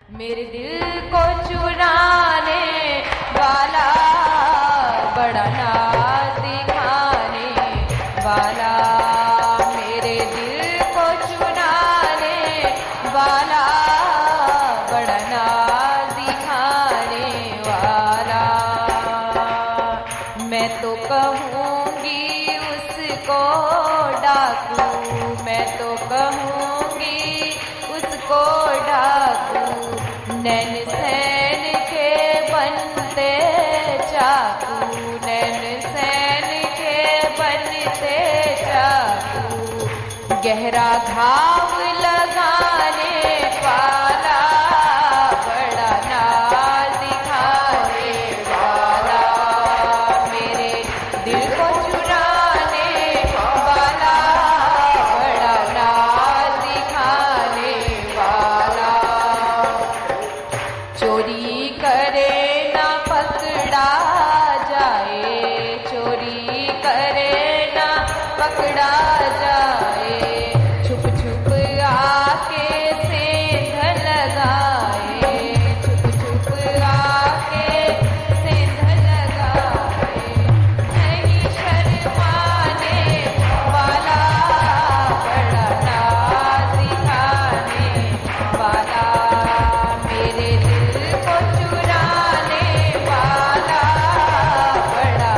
मेरे दिल को चुराने वाला, बड़ा नाज दिखाने वाला, मेरे दिल को चुराने वाला, बड़ा नाज दिखाने वाला। मैं तो कहूँगी उसको डाकू, मैं तो कहूँगी उसको डाकू, नैन सैन के बनते चाकू, नैन सैन के बनते चाकू, गहरा घाव लगाने वाला, बड़ा नाज दिखाने वाला, मेरे दिल को चुराने वाला, बड़ा नाज दिखाने वाला। चोरी करे ना पकड़ा जाए, चोरी करे ना पकड़ा जाए, छुप छुप आके सेंध लगाए, छुप छुप आके सेंध लगाए, नहीं शर्माने वाला, बड़ा नाज दिखाने वाला, मेरे दिल को चुराने वाला, बड़ा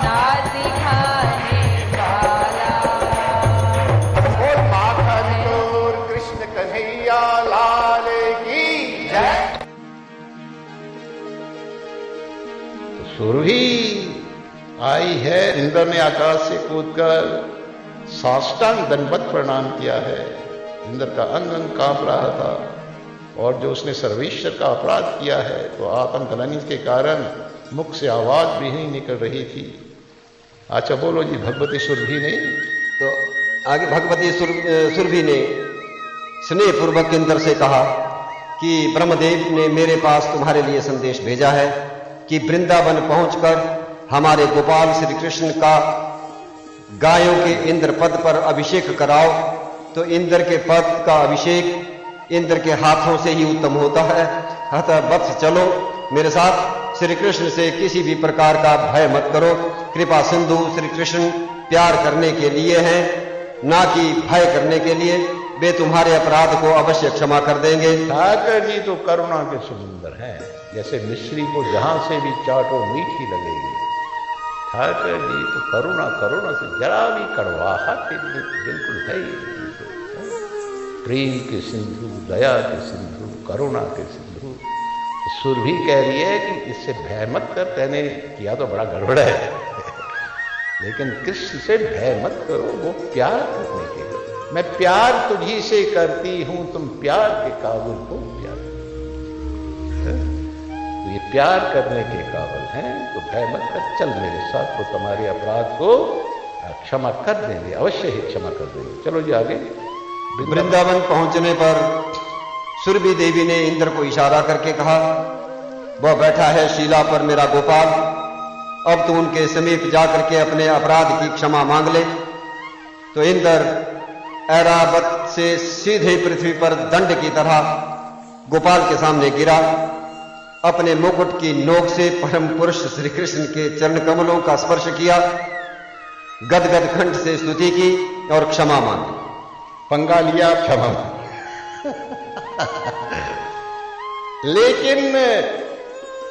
नाज दिखाने वाला। बोल माखन चोर कृष्ण कन्हैया लाल की जय। सुरभि आई है। इंद्र ने आकाश से कूदकर साष्टांग दंडवत प्रणाम किया है। इंद्र का अंग अंग कांप रहा था और जो उसने सर्वेश्वर का अपराध किया है तो आत्मग्लानि के कारण मुख से आवाज भी नहीं निकल रही थी। अच्छा बोलो जी, भगवती सुरभि ने तो आगे भगवती सुरभि ने स्नेहपूर्वक इंद्र से कहा कि ब्रह्मदेव ने मेरे पास तुम्हारे लिए संदेश भेजा है कि वृंदावन पहुंचकर हमारे गोपाल श्री कृष्ण का गायों के इंद्र पद पर अभिषेक कराओ। तो इंद्र के पद का अभिषेक इंद्र के हाथों से ही उत्तम होता है। अतः वत्स चलो मेरे साथ। श्री कृष्ण से किसी भी प्रकार का भय मत करो। कृपा सिंधु श्री कृष्ण प्यार करने के लिए हैं, ना कि भय करने के लिए। वे तुम्हारे अपराध को अवश्य क्षमा कर देंगे। ठाकर जी तो करुणा के समुंदर हैं, जैसे मिश्री को जहां से भी चाटो मीठी लगेगी। ठाकर जी तो करुणा करुणा से जरा भी कड़वाहट बिल्कुल है ही नहीं। प्रेम के सिंधु, दया के सिंधु, करुणा के सिंधु। सुरभि कह रही है कि इससे भय मत कर, तेने किया तो बड़ा गड़बड़ है लेकिन कृष्ण से भय मत करो, वो प्यार करने के। मैं प्यार तुझी से करती हूं, तुम प्यार के काबिल हो। प्यार तो ये प्यार करने के काबिल हैं, तो भय मत कर, चल मेरे साथ, तो तुम्हारे अपराध को क्षमा कर देंगे, अवश्य ही क्षमा कर देंगे। चलो जी आगे। वृंदावन पहुंचने पर सुरभि देवी ने इंद्र को इशारा करके कहा, वह बैठा है शीला पर मेरा गोपाल, अब तू उनके समीप जाकर के अपने अपराध की क्षमा मांग ले। तो इंद्र ऐरावत से सीधे पृथ्वी पर दंड की तरह गोपाल के सामने गिरा, अपने मुकुट की नोक से परम पुरुष श्री कृष्ण के चरण कमलों का स्पर्श किया, गदगद कंठ से स्तुति की और क्षमा मांगी। पंगा लिया, क्षमा लेकिन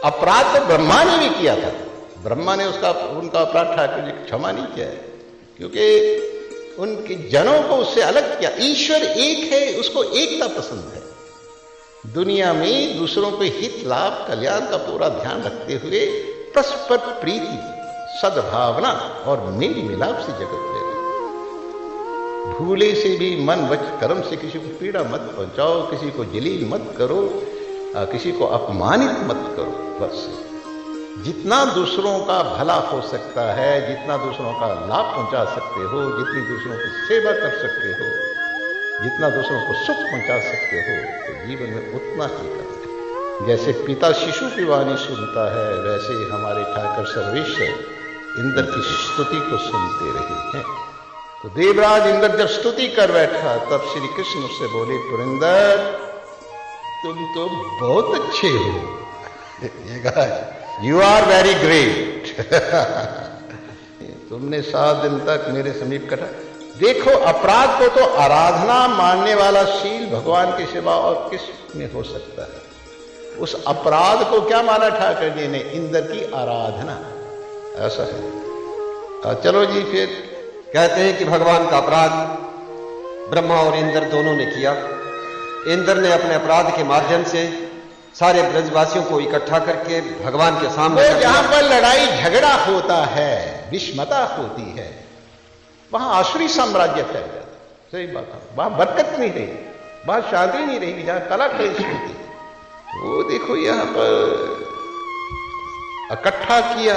अपराध तो ब्रह्मा ने भी किया था। ब्रह्मा ने उनका अपराध ठाकुर जी क्षमा नहीं किया है, क्योंकि उनके जनों को उससे अलग किया। ईश्वर एक है, उसको एकता पसंद है। दुनिया में दूसरों के हित लाभ कल्याण का पूरा ध्यान रखते हुए परस्पर प्रीति, सद्भावना और मेल मिलाप से जगत में भूले से भी मन वचन कर्म से किसी को पीड़ा मत पहुंचाओ, किसी को जलील मत करो, किसी को अपमानित मत करो। बस जितना दूसरों का भला हो सकता है, जितना दूसरों का लाभ पहुंचा सकते हो, जितनी दूसरों की सेवा कर सकते हो, जितना दूसरों को सुख पहुंचा सकते हो, तो जीवन में उतना ही करते। जैसे पिता शिशु की वाणी सुनता है, वैसे हमारे ठाकर सर्वेश्वर इंद्र की स्तुति को सुनते रहे हैं। तो देवराज इंद्र जब स्तुति कर बैठा, तब श्री कृष्ण उससे बोले, पुरंदर तुम तो बहुत अच्छे हो। ये कहा, यू आर वेरी ग्रेट। तुमने 7 दिन तक मेरे समीप कटा। देखो, अपराध को तो आराधना मानने वाला शील भगवान के सिवा और किस में हो सकता है। उस अपराध को क्या माना ठाकर जी ने? इंद्र की आराधना। ऐसा है। चलो जी, फिर कहते हैं कि भगवान का अपराध ब्रह्मा और इंद्र दोनों ने किया। इंद्र ने अपने अपराध के माध्यम से सारे ब्रजवासियों को इकट्ठा करके भगवान के सामने तो जहां पर लड़ाई झगड़ा होता है, विषमता होती है, वहां आसुरी साम्राज्य फैल जाता है। सही बात है। वहां बरकत नहीं रही, वहां शांति नहीं रहेगी। जहां कला क्लेश होती है, वो देखो यहां पर इकट्ठा किया,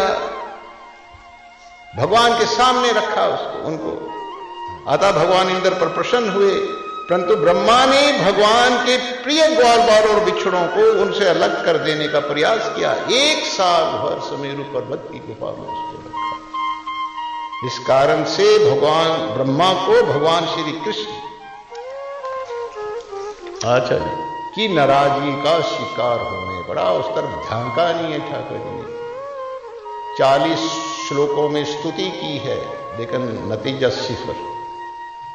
भगवान के सामने रखा उसको, उनको। अतः भगवान इंद्र पर प्रसन्न हुए, परंतु ब्रह्मा ने भगवान के प्रिय ग्वाल बाल और बिछड़ों को उनसे अलग कर देने का प्रयास किया। 1 साल भर सुमेरु पर्वत की गुफा में उसको रखा। इस कारण से भगवान ब्रह्मा को भगवान श्री कृष्ण की नाराजगी का शिकार होने पड़ा। उस तरफ झांका नहीं है ठाकुर जी ने। 40 श्लोकों में स्तुति की है, लेकिन नतीजा 0।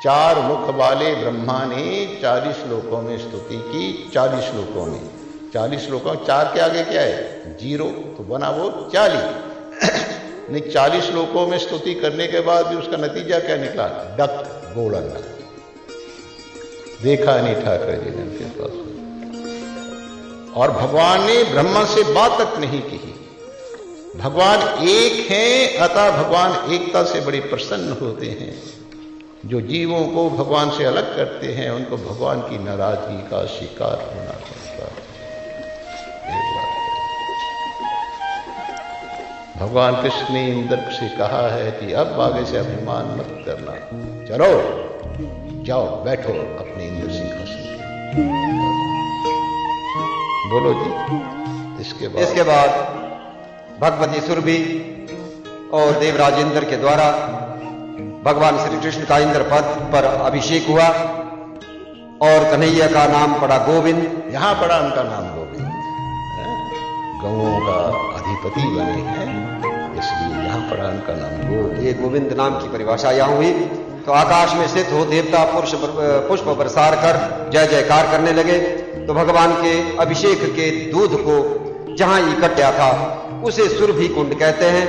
4 मुख वाले ब्रह्मा ने 40 श्लोकों में स्तुति की। 40 श्लोकों में 40 श्लोकों, 4 के आगे क्या है? 0, तो बना वो 40। नहीं, 40 श्लोकों में स्तुति करने के बाद भी उसका नतीजा क्या निकला? डक, गोलन। देखा नहीं ठाकुर जी ने उनके पास। और भगवान ने ब्रह्मा से बात तक नहीं की। भगवान एक हैं, अतः भगवान एकता से बड़े प्रसन्न होते हैं। जो जीवों को भगवान से अलग करते हैं, उनको भगवान की नाराजगी का शिकार होना पड़ता है। एक बात है। भगवान कृष्ण ने इंद्र से कहा है कि अब आगे से अभिमान मत करना, चलो जाओ बैठो अपने इंद्र सिंहासन पे। बोलो जी। इसके बाद भगवती सुरभि और देवराज इंद्र के द्वारा भगवान श्री कृष्ण का इंद्र पद पर अभिषेक हुआ और कन्हैया का नाम पड़ा गोविंद। यहां पड़ा उनका नाम गोविंद। गौओं का अधिपति बने हैं, इसलिए यहां पड़ा उनका नाम गोविंद। ये गोविंद नाम की परिभाषा यहां हुई। तो आकाश में स्थित हो देवता पुष्प बरसार कर जय जयकार करने लगे। तो भगवान के अभिषेक के दूध को जहां इकट्ठा था उसे सुरभि कुंड कहते हैं।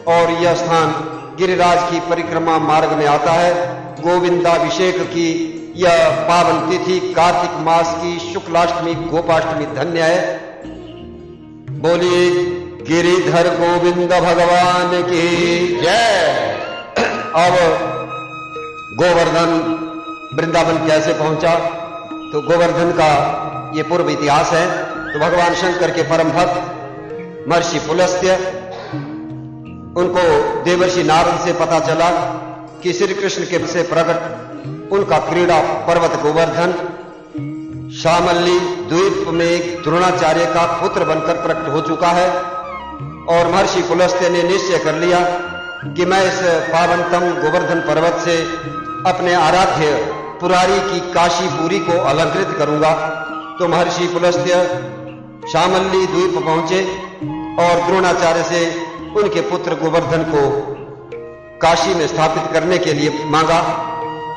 और यह स्थान गिरिराज की परिक्रमा मार्ग में आता है। गोविंदाभिषेक की यह पावन तिथि कार्तिक मास की शुक्लाष्टमी गोपाष्टमी धन्य है। बोलिए गिरिधर गोविंद भगवान की जय। अब गोवर्धन वृंदावन कैसे पहुंचा? तो गोवर्धन का ये पूर्व इतिहास है। तो भगवान शंकर के परम भक्त महर्षि पुलस्त्य, उनको देवर्षि नारद से पता चला कि श्री कृष्ण के से प्रकट उनका क्रीड़ा पर्वत गोवर्धन शामल्ली द्वीप में द्रोणाचार्य का पुत्र बनकर प्रकट हो चुका है। और महर्षि पुलस्त्य ने निश्चय कर लिया कि मैं इस पावनतम गोवर्धन पर्वत से अपने आराध्य पुरारी की काशीपुरी को अलंकृत करूंगा। तो महर्षि पुलस्त्य शामल्ली द्वीप पहुंचे और द्रोणाचार्य से उनके पुत्र गोवर्धन को काशी में स्थापित करने के लिए मांगा।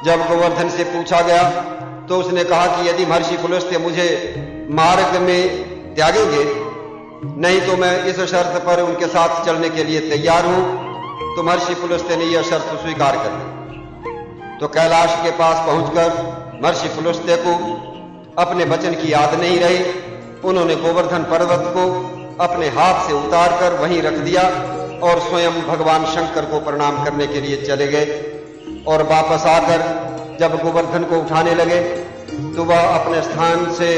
जब गोवर्धन से पूछा गया तो उसने कहा कि यदि महर्षि पुलस्त्य मुझे मार्ग में त्यागेंगे, नहीं तो मैं इस शर्त पर उनके साथ चलने के लिए तैयार हूं। तो महर्षि पुलस्त्य ने यह शर्त स्वीकार कर ली। तो कैलाश के पास पहुंचकर महर्षि पुलस्त्य को अपने वचन की याद नहीं रही। उन्होंने गोवर्धन पर्वत को अपने हाथ से उतारकर वहीं रख दिया और स्वयं भगवान शंकर को प्रणाम करने के लिए चले गए। और वापस आकर जब गोवर्धन को उठाने लगे तो वह अपने स्थान से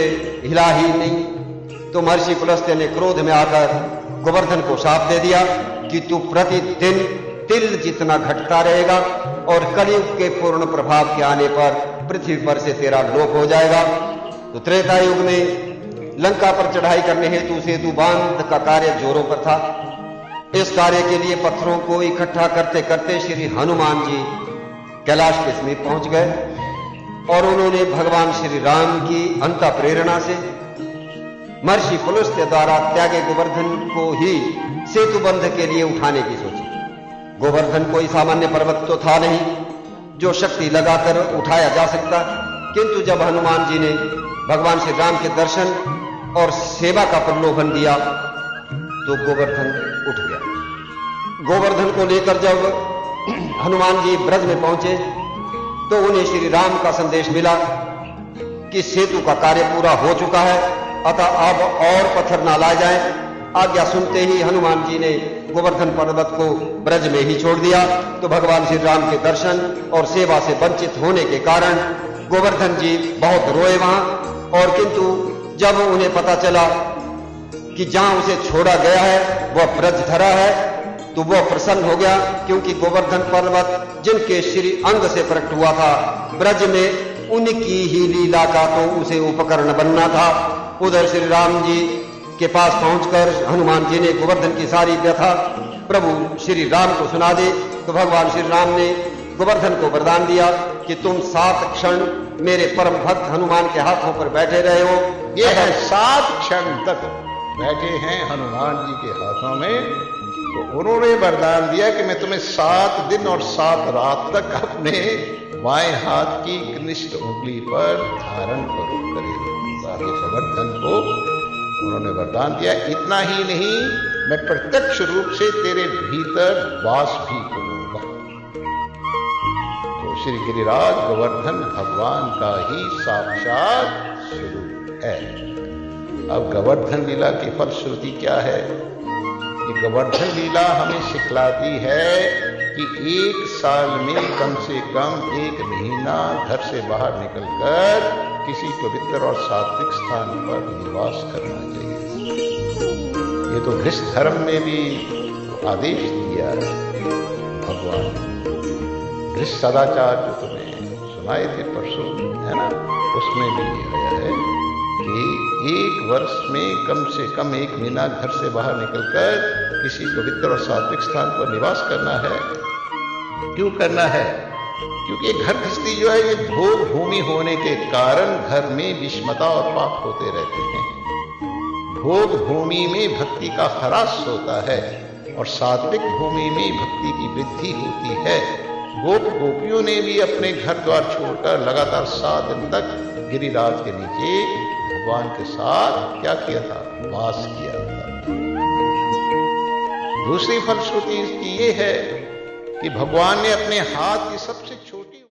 हिला ही नहीं। तो महर्षि पुलस्त्य ने क्रोध में आकर गोवर्धन को शाप दे दिया कि तू प्रतिदिन तिल जितना घटता रहेगा और कलयुग के पूर्ण प्रभाव के आने पर पृथ्वी पर से तेरा लोप हो जाएगा। तो त्रेता युग में लंका पर चढ़ाई करने हेतु सेतु बांध का कार्य जोरों पर था। इस कार्य के लिए पत्थरों को इकट्ठा करते करते श्री हनुमान जी कैलाश के समीप पहुंच गए और उन्होंने भगवान श्री राम की अंतः प्रेरणा से महर्षि पुलस्त्य द्वारा त्यागे गोवर्धन को ही सेतुबंध के लिए उठाने की सोची। गोवर्धन कोई सामान्य पर्वत तो था नहीं जो शक्ति लगाकर उठाया जा सकता, किंतु जब हनुमान जी ने भगवान श्री राम के दर्शन और सेवा का प्रलोभन दिया तो गोवर्धन उठ गया। गोवर्धन को लेकर जब हनुमान जी ब्रज में पहुंचे तो उन्हें श्री राम का संदेश मिला कि सेतु का कार्य पूरा हो चुका है, अतः अब और पत्थर ना लाए जाएं। आज्ञा सुनते ही हनुमान जी ने गोवर्धन पर्वत को ब्रज में ही छोड़ दिया। तो भगवान श्री राम के दर्शन और सेवा से वंचित होने के कारण गोवर्धन जी बहुत रोए वहां, और किंतु जब उन्हें पता चला कि जहां उसे छोड़ा गया है वह ब्रज धरा है तो वह प्रसन्न हो गया, क्योंकि गोवर्धन पर्वत जिनके श्री अंग से प्रकट हुआ था, ब्रज में उनकी ही लीला का तो उसे उपकरण बनना था। उधर श्री राम जी के पास पहुंचकर हनुमान जी ने गोवर्धन की सारी व्यथा प्रभु श्री राम को सुना दी। तो भगवान श्री राम ने गोवर्धन को वरदान दिया कि तुम 7 क्षण मेरे परम भक्त हनुमान के हाथों पर बैठे रहे हो। ये है 7 क्षण तक बैठे हैं हनुमान जी के हाथों में, तो उन्होंने वरदान दिया कि मैं तुम्हें 7 दिन और 7 रात तक अपने बाएं हाथ की कनिष्ठ उंगली पर धारण करूंगा। गोवर्धन को उन्होंने वरदान दिया, इतना ही नहीं, मैं प्रत्यक्ष रूप से तेरे भीतर वास भी करूंगा। तो श्री गिरिराज गोवर्धन भगवान का ही साक्षात स्वरूप है। अब गोवर्धन लीला की फलश्रुति क्या है? कि गोवर्धन लीला हमें सिखलाती है कि 1 साल में कम से कम 1 महीना घर से बाहर निकलकर किसी पवित्र और सात्विक स्थान पर निवास करना चाहिए। ये तो गृहस्थ धर्म में भी आदेश दिया है भगवान। गृहस्थ सदाचार जो तुम्हें सुनाए थे परसों, है ना, उसमें भी आया है कि 1 वर्ष में कम से कम 1 महीना घर से बाहर निकलकर किसी पवित्र और सात्विक स्थान पर निवास करना है। क्यों करना है? क्योंकि घर गृहस्थी जो है ये भोग भूमि होने के कारण घर में विषमता और पाप होते रहते हैं। भोग भूमि में भक्ति का ह्रास होता है और सात्विक भूमि में भक्ति की वृद्धि होती है। गोप गोपियों ने भी अपने घर द्वार छोड़कर लगातार 7 दिन तक गिरिराज के नीचे भगवान के साथ क्या किया था? वास किया था। दूसरी फलश्रुति इसकी ये है कि भगवान ने अपने हाथ की सबसे